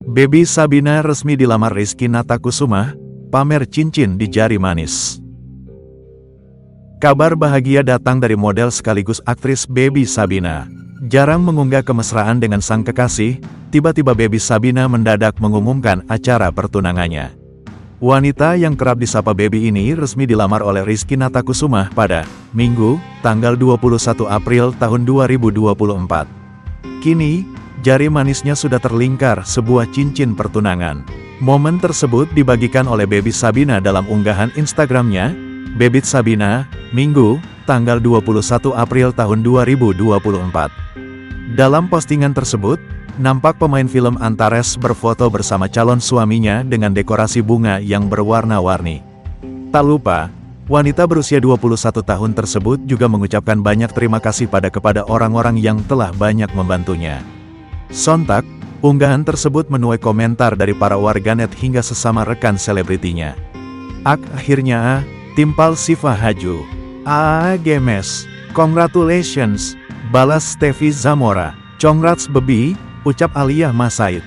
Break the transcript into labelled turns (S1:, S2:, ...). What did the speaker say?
S1: Baby Sabina resmi dilamar Rizky Natakusuma, pamer cincin di jari manis. Kabar bahagia datang dari model sekaligus aktris Baby Sabina. Jarang mengunggah kemesraan dengan sang kekasih, tiba-tiba Baby Sabina mendadak mengumumkan acara pertunangannya. Wanita yang kerap disapa Baby ini resmi dilamar oleh Rizky Natakusuma pada Minggu, tanggal 21 April tahun 2024. Kini, jari manisnya sudah terlingkar sebuah cincin pertunangan. Momen tersebut dibagikan oleh Baby Sabina dalam unggahan Instagramnya, Baby Sabina, Minggu, tanggal 21 April tahun 2024. Dalam postingan tersebut, nampak pemain film Antares berfoto bersama calon suaminya dengan dekorasi bunga yang berwarna-warni. Tak lupa, wanita berusia 21 tahun tersebut juga mengucapkan banyak terima kasih kepada orang-orang yang telah banyak membantunya. Sontak, unggahan tersebut menuai komentar dari para warganet hingga sesama rekan selebritinya. Akhirnya, timpal Siva Haju. Gemes, congratulations, balas Steffi Zamora. Congrats baby, ucap Alia Masaid.